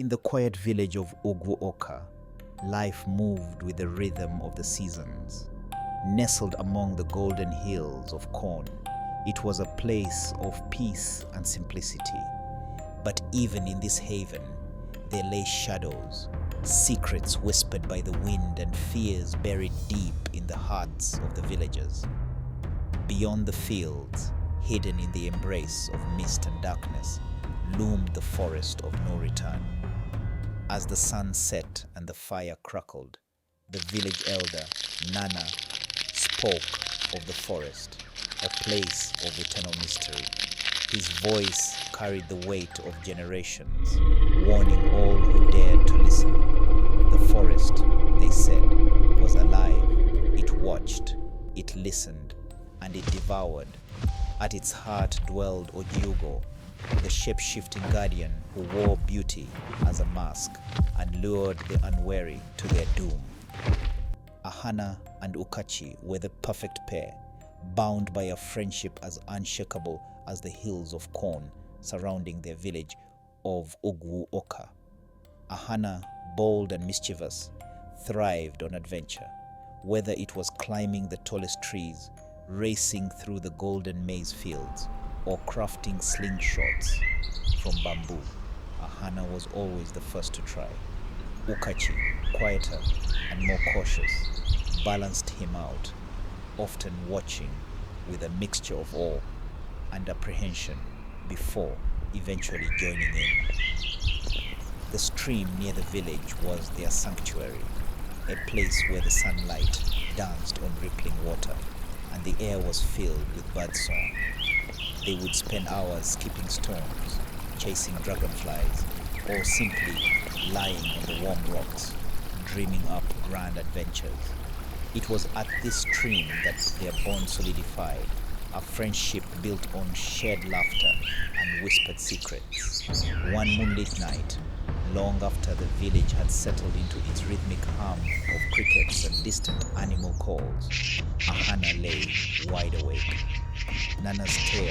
In the quiet village of Oguoka, life moved with the rhythm of the seasons. Nestled among the golden hills of corn, it was a place of peace and simplicity. But even in this haven, there lay shadows, secrets whispered by the wind and fears buried deep in the hearts of the villagers. Beyond the fields, hidden in the embrace of mist and darkness, loomed the forest of no return. As the sun set and the fire crackled, the village elder, Nana, spoke of the forest, a place of eternal mystery. His voice carried the weight of generations, warning all who dared to listen. The forest, they said, was alive. It watched, it listened, and it devoured. At its heart dwelled Ojiugo, the shape-shifting guardian who wore beauty as a mask and lured the unwary to their doom. Ahana and Ukachi were the perfect pair, bound by a friendship as unshakable as the hills of corn surrounding their village of Oguoka. Ahana, bold and mischievous, thrived on adventure, whether it was climbing the tallest trees, racing through the golden maize fields, or crafting slingshots from bamboo. Ahana was always the first to try. Ukachi, quieter and more cautious, balanced him out, often watching with a mixture of awe and apprehension before eventually joining in. The stream near the village was their sanctuary, a place where the sunlight danced on rippling water and the air was filled with birdsong. They would spend hours skipping stones, chasing dragonflies, or simply lying on the warm rocks, dreaming up grand adventures. It was at this stream that their bond solidified, a friendship built on shared laughter and whispered secrets. One moonlit night, long after the village had settled into its rhythmic hum of crickets and distant animal calls, Ahana lay wide awake. Nana's tale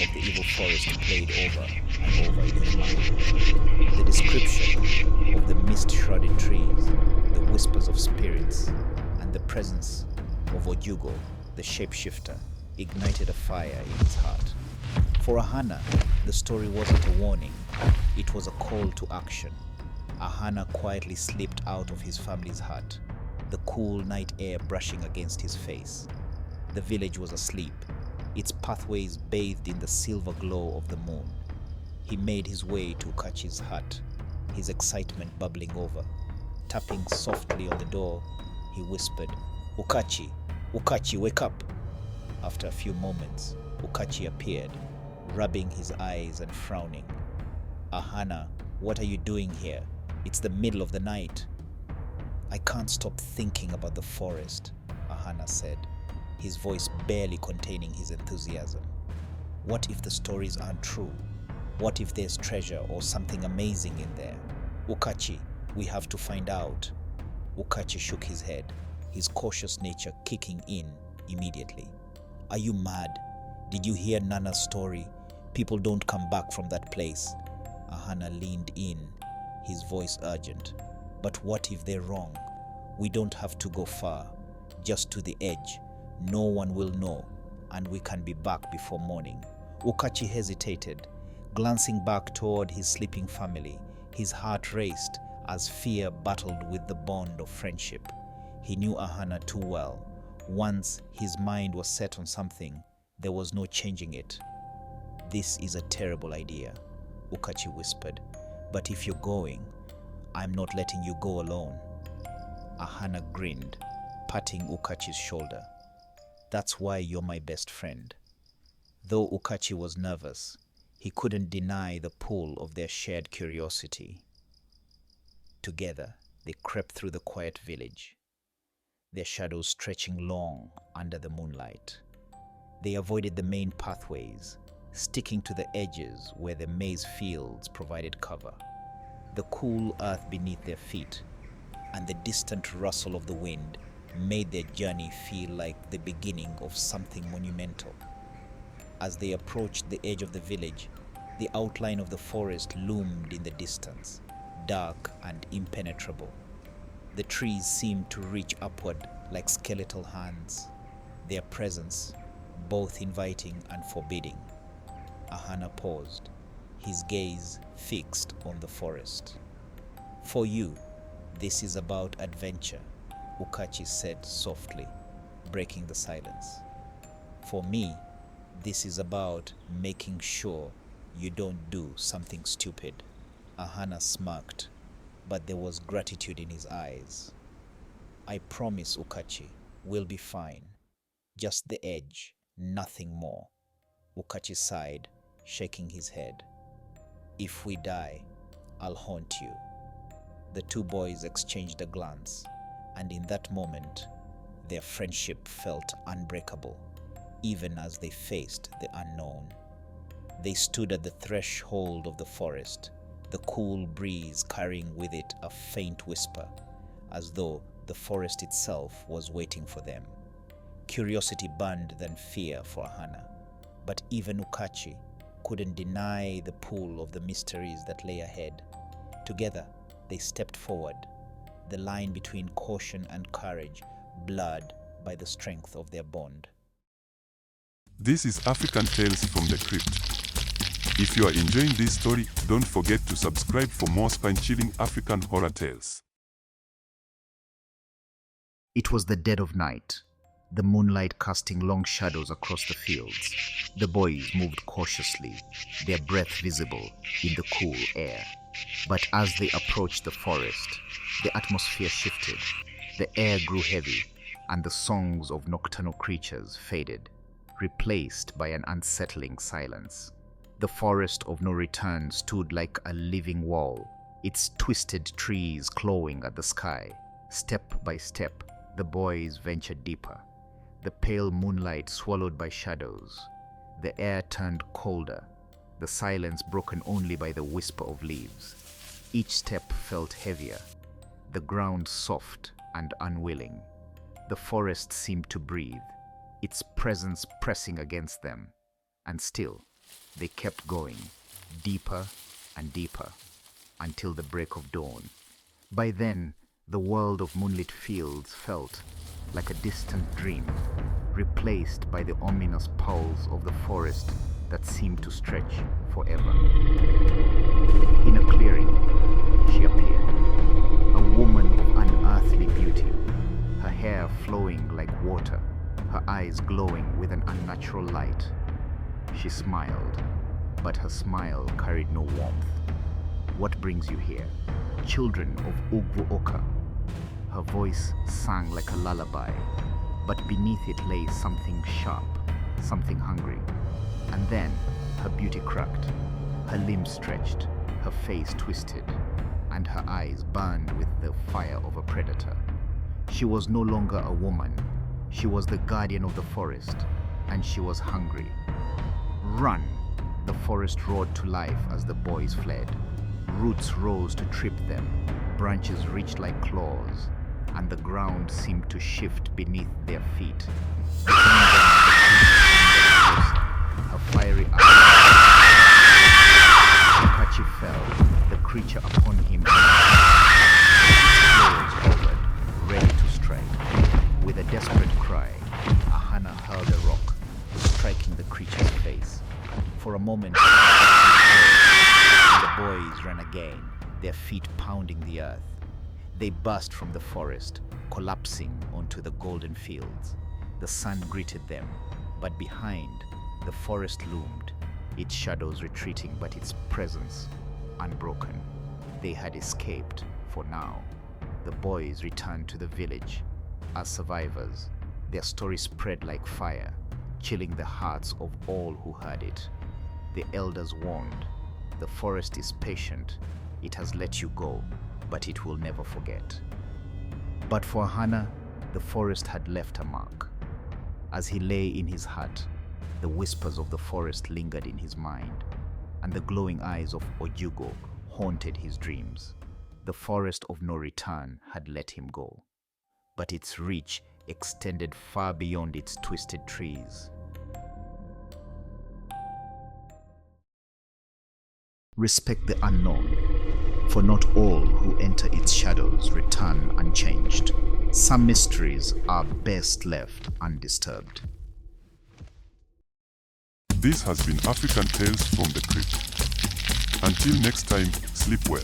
of the evil forest played over and over in her mind. The description of the mist-shrouded trees, the whispers of spirits, and the presence of Ojugo, the shapeshifter, ignited a fire in his heart. For Ahana, the story wasn't a warning, it was a call to action. Ahana quietly slipped out of his family's hut, the cool night air brushing against his face. The village was asleep, its pathways bathed in the silver glow of the moon. He made his way to Ukachi's hut, his excitement bubbling over. Tapping softly on the door, he whispered, "Ukachi, Ukachi, wake up!" After a few moments, Ukachi appeared, rubbing his eyes and frowning. "Ahana, what are you doing here? It's the middle of the night." "I can't stop thinking about the forest," Ahana said, his voice barely containing his enthusiasm. "What if the stories aren't true? What if there's treasure or something amazing in there? Ukachi, we have to find out." Ukachi shook his head, his cautious nature kicking in immediately. "Are you mad? Did you hear Nana's story? People don't come back from that place." Ahana leaned in, his voice urgent. "But what if they're wrong? We don't have to go far, just to the edge. No one will know, and we can be back before morning." Ukachi hesitated, glancing back toward his sleeping family. His heart raced as fear battled with the bond of friendship. He knew Ahana too well. Once his mind was set on something, there was no changing it. "This is a terrible idea," Ukachi whispered. "But if you're going, I'm not letting you go alone." Ahana grinned, patting Ukachi's shoulder. "That's why you're my best friend." Though Ukachi was nervous, he couldn't deny the pull of their shared curiosity. Together, they crept through the quiet village, their shadows stretching long under the moonlight. They avoided the main pathways, sticking to the edges where the maize fields provided cover. The cool earth beneath their feet and the distant rustle of the wind made their journey feel like the beginning of something monumental. As they approached the edge of the village, the outline of the forest loomed in the distance, dark and impenetrable. The trees seemed to reach upward like skeletal hands, their presence both inviting and forbidding. Ahana paused, his gaze fixed on the forest. "For you, this is about adventure," Ukachi said softly, breaking the silence. "For me, this is about making sure you don't do something stupid." Ahana smirked, but there was gratitude in his eyes. "I promise, Ukachi, we'll be fine. Just the edge, nothing more." Ukachi sighed, shaking his head. "If we die, I'll haunt you." The two boys exchanged a glance, and in that moment, their friendship felt unbreakable, even as they faced the unknown. They stood at the threshold of the forest, the cool breeze carrying with it a faint whisper, as though the forest itself was waiting for them. Curiosity burned than fear for Ahana, but even Ukachi couldn't deny the pull of the mysteries that lay ahead. Together, they stepped forward, the line between caution and courage blurred by the strength of their bond. This is African Tales from the Crypt. If you are enjoying this story, don't forget to subscribe for more spine-chilling African horror tales. It was the dead of night, the moonlight casting long shadows across the fields. The boys moved cautiously, their breath visible in the cool air. But as they approached the forest, the atmosphere shifted. The air grew heavy, and the songs of nocturnal creatures faded, replaced by an unsettling silence. The forest of no return stood like a living wall, its twisted trees clawing at the sky. Step by step, the boys ventured deeper. The pale moonlight swallowed by shadows. The air turned colder, the silence broken only by the whisper of leaves. Each step felt heavier, the ground soft and unwilling. The forest seemed to breathe, its presence pressing against them. And still, they kept going, deeper and deeper, until the break of dawn. By then, the world of moonlit fields felt like a distant dream, replaced by the ominous pulse of the forest that seemed to stretch forever. In a clearing, she appeared, a woman of unearthly beauty, her hair flowing like water, her eyes glowing with an unnatural light. She smiled, but her smile carried no warmth. "What brings you here? Children of Ugwu-Oka." Her voice sang like a lullaby, but beneath it lay something sharp, something hungry. And then her beauty cracked, her limbs stretched, her face twisted, and her eyes burned with the fire of a predator. She was no longer a woman. She was the guardian of the forest, and she was hungry. "Run!" The forest roared to life as the boys fled. Roots rose to trip them, branches reached like claws, and the ground seemed to shift beneath their feet. Her fiery eyes. Ukachi fell, the creature upon him. Claws hovered, ready to strike. With a desperate cry, Ahana hurled a rock, striking the creature's face. For a moment, the boys ran again, their feet pounding the earth. They burst from the forest, collapsing onto the golden fields. The sun greeted them, but behind, the forest loomed, its shadows retreating but its presence unbroken. They had escaped for now. The boys returned to the village. As survivors, their story spread like fire, chilling the hearts of all who heard it. The elders warned, "The forest is patient. It has let you go, but it will never forget." But for Ahana, the forest had left a mark. As he lay in his hut, the whispers of the forest lingered in his mind, and the glowing eyes of Ojugo haunted his dreams. The forest of no return had let him go, but its reach extended far beyond its twisted trees. Respect the unknown. for not all who enter its shadows return unchanged. Some mysteries are best left undisturbed. This has been African Tales from the Crypt. Until next time, sleep well.